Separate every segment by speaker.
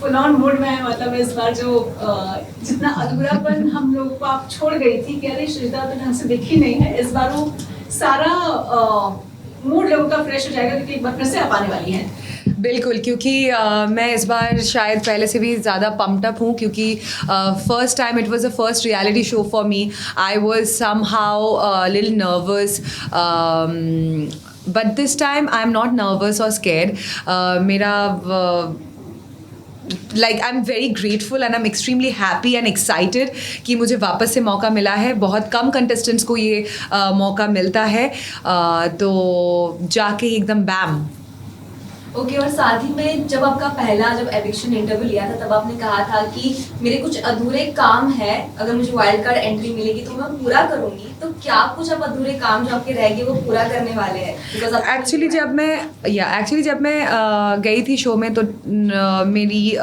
Speaker 1: Full on mood में है, मतलब इस बार जो जितना अधूरापन हम लोग को आप छोड़ गई थी कि अरे श्रीता तो ढंग से दिखी नहीं है, इस बार वो सारा मूड लोगों का फ्रेश हो जाएगा क्योंकि एक बार फिर से आप आने वाली हैं।
Speaker 2: बिल्कुल, क्योंकि मैं इस बार शायद पहले से भी ज़्यादा पम्प्ड अप हूँ, क्योंकि first time it was the first reality show for me. I was somehow little nervous, but this time I am not nervous और स्कैर्ड. मेरा I am very grateful and I am extremely happy and excited कि मुझे वापस से मौका मिला है. बहुत कम कंटेस्टेंट्स को ये मौका मिलता है, तो जाके एकदम बैम.
Speaker 3: ओके और साथ ही में जब एविक्शन इंटरव्यू लिया था तब आपने कहा था कि मेरे कुछ अधूरे काम है, अगर मुझे वाइल्ड कार्ड एंट्री मिलेगी तो मैं पूरा करूंगी. तो क्या कुछ अब अधूरे काम जो आपके रह गए वो पूरा करने वाले हैं?
Speaker 2: एक्चुअली जब मैं गई थी शो में तो मेरी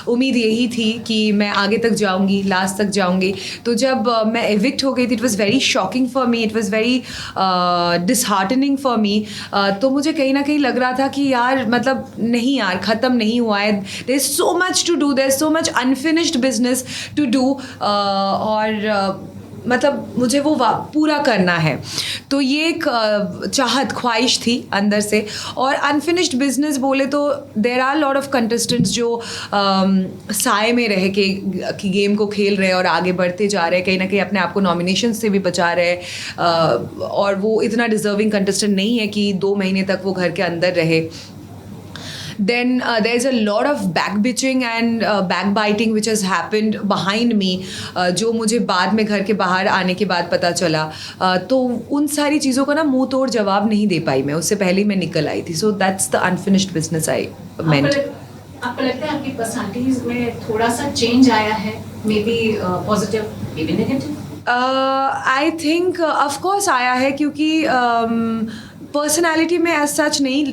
Speaker 2: उम्मीद यही थी कि मैं आगे तक जाऊंगी, लास्ट तक जाऊंगी. तो जब मैं एविक्ट हो गई थी, it was very shocking for me, it was very disheartening for me. तो मुझे कहीं ना कहीं लग रहा था कि यार मतलब नहीं यार, ख़त्म नहीं हुआ है. There is so much to do, there is so much unfinished business to do, और मतलब मुझे वो पूरा करना है. तो ये एक ख्वाहिश थी अंदर से. और अनफिनिश्ड बिजनेस बोले तो there are lot of contestants जो साए में रह के कि गेम को खेल रहे हैं और आगे बढ़ते जा रहे हैं, कहीं ना कहीं अपने आप को नॉमिनेशन से भी बचा रहे हैं, और वो इतना डिजर्विंग कंटेस्टेंट नहीं है कि 2 महीने तक वो घर के अंदर रहे. Then there is a lot of backbitching and backbiting which has happened behind me, जो मुझे बाद में घर के बाहर आने के बाद पता चला. तो उन सारी चीज़ों का ना मुंह तोड़ जवाब नहीं दे पाई मैं, उससे पहले ही मैं निकल आई थी. So that's the unfinished business I meant.
Speaker 1: आपको लगता है आपकी पर्सनालिटीज में थोड़ा सा चेंज आया है, may be positive may be negative?
Speaker 2: I think of course आया है, क्योंकि पर्सनालिटी में एज सच नहीं,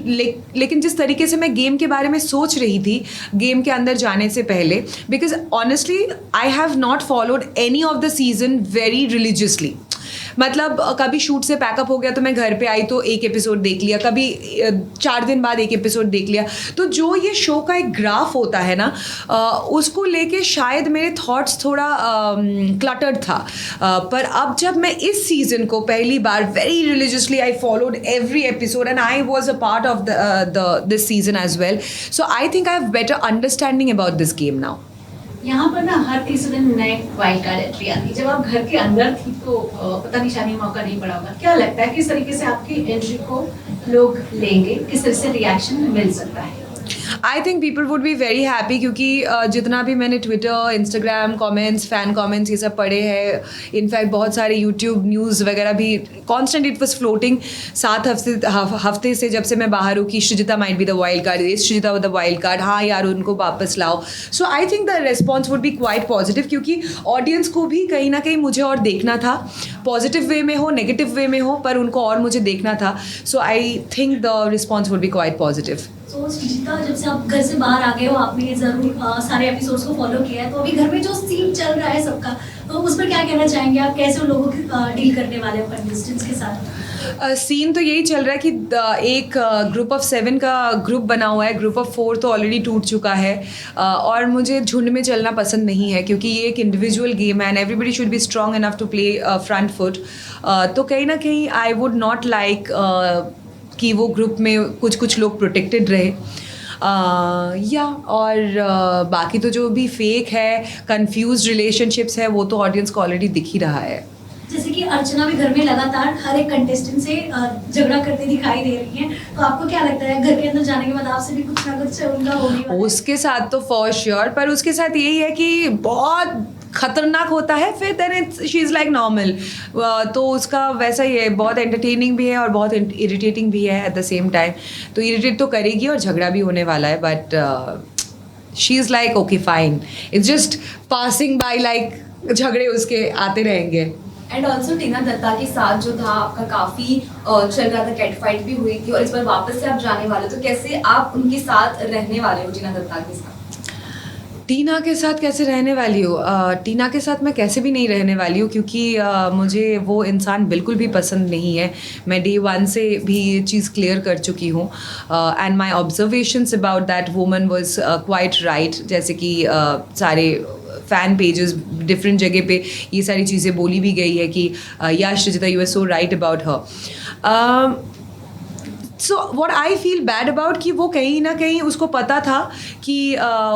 Speaker 2: लेकिन जिस तरीके से मैं गेम के बारे में सोच रही थी गेम के अंदर जाने से पहले, because honestly I have not followed any of the season very religiously. मतलब कभी शूट से पैकअप हो गया तो मैं घर पे आई तो एक एपिसोड देख लिया, कभी 4 दिन बाद एक एपिसोड देख लिया. तो जो ये शो का एक ग्राफ होता है ना, उसको लेके शायद मेरे थॉट्स थोड़ा क्लटर्ड था. पर अब जब मैं इस सीज़न को पहली बार very religiously I followed every episode and I was a part of this season as well. So I think I have better understanding about this game now.
Speaker 1: यहाँ पर ना हर तीसरे दिन नए वाइल्ड कार्ड एंट्री आती. जब आप घर के अंदर थी तो पता नहीं शायद मौका नहीं पड़ा होगा. क्या लगता है किस तरीके से आपकी एंट्री को लोग लेंगे, किस तरह से रिएक्शन मिल सकता है?
Speaker 2: I think people would be very happy, क्योंकि जितना भी मैंने Twitter, Instagram comments, fan comments ये सब पढ़े हैं, इनफैक्ट बहुत सारे यूट्यूब न्यूज़ वगैरह भी कॉन्स्टेंट इट वॉज फ्लोटिंग 7 हफ्ते से जब से मैं बाहर हूँ कि Srijita might be the wild card, is Srijita the wild card, हाँ यार उनको वापस लाओ. So I think the response would be quite positive, क्योंकि ऑडियंस को भी कहीं ना कहीं मुझे और देखना था, पॉजिटिव वे में हो नेगेटिव वे में हो, पर उनको और मुझे देखना था. So I think the response would be quite positive.
Speaker 4: तो श्रीजिता, जब से आप घर से बाहर आ गए हो, आपने ज़रूर सारे एपिसोड्स को फॉलो किया है, तो अभी घर में जो सीन चल रहा है सबका, तो उस पर क्या कहना चाहेंगे आप? कैसे उन लोगों की डील करने वाले हो कंटेस्टेंट्स के साथ?
Speaker 2: सीन तो यही चल रहा है कि एक ग्रुप ऑफ 7 का ग्रुप बना हुआ है, ग्रुप ऑफ 4 तो ऑलरेडी टूट चुका है, और मुझे झुंड में चलना पसंद नहीं है, क्योंकि ये एक इंडिविजुअल गेम है and everybody should be strong enough to play front foot. तो कहीं ना कहीं आई वुड नॉट लाइक कि वो ग्रुप में कुछ लोग प्रोटेक्टेड रहे. और बाकी तो जो भी फेक है, कंफ्यूज रिलेशनशिप्स है, वो तो ऑडियंस को ऑलरेडी दिख ही रहा है.
Speaker 4: जैसे कि अर्चना भी घर में लगातार हर एक कंटेस्टेंट से झगड़ा करते दिखाई दे रही हैं, तो आपको क्या लगता है घर के अंदर जाने के बाद आपसे भी कुछ ना कुछ उनका होने वाला है?
Speaker 2: उसके साथ तो फॉर श्योर, पर उसके साथ यही है कि बहुत खतरनाक होता है, फिर then she is like normal. तो उसका वैसा ही है, बहुत एंटरटेनिंग भी है और बहुत इरिटेटिंग भी है एट द सेम टाइम. तो इरिटेट तो करेगी और झगड़ा भी होने वाला है, but she is like okay fine, it's just passing by, like झगड़े उसके आते रहेंगे.
Speaker 3: एंड ऑल्सो टीना दत्ता के साथ जो था आपका काफ़ी चल रहा था, कैट फाइट भी हुई थी, और इस बार वापस से आप जाने वाले हो, तो कैसे आप उनके साथ रहने वाले हो टीना दत्ता के साथ?
Speaker 2: टीना के साथ कैसे रहने वाली हूँ? टीना के साथ मैं कैसे भी नहीं रहने वाली हूँ, क्योंकि मुझे वो इंसान बिल्कुल भी पसंद नहीं है. मैं डे 1 से भी ये चीज़ क्लियर कर चुकी हूँ. And my observations about that woman was quite right. जैसे कि सारे फ़ैन पेजेस डिफरेंट जगह पे ये सारी चीज़ें बोली भी गई है कि Yash Rajita you are so right about her. So what I feel bad about कि वो कहीं ना कहीं उसको पता था कि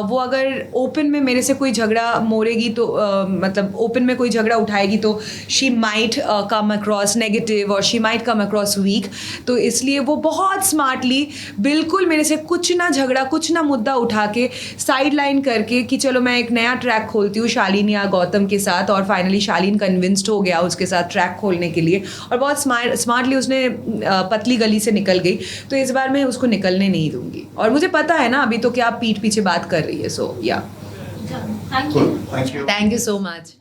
Speaker 2: वो अगर ओपन में मेरे से कोई झगड़ा मोड़ेगी तो मतलब ओपन में कोई झगड़ा उठाएगी तो she might come across negative और she might come across weak. तो इसलिए वो बहुत स्मार्टली बिल्कुल मेरे से कुछ ना झगड़ा कुछ ना मुद्दा उठा के साइड लाइन करके कि चलो मैं एक नया ट्रैक खोलती हूँ शालीन या गौतम के साथ. और फाइनली शालीन कन्विंस्ड हो गया उसके साथ ट्रैक खोलने के लिए और बहुत स्मार्टली उसने पतली गली से निकल गई. तो इस बार मैं उसको निकलने नहीं दूंगी. और मुझे पता है ना अभी तो क्या पीठ पीछे बात कर रही है. सो या
Speaker 4: thank you.
Speaker 5: Thank you.
Speaker 2: Thank you so much.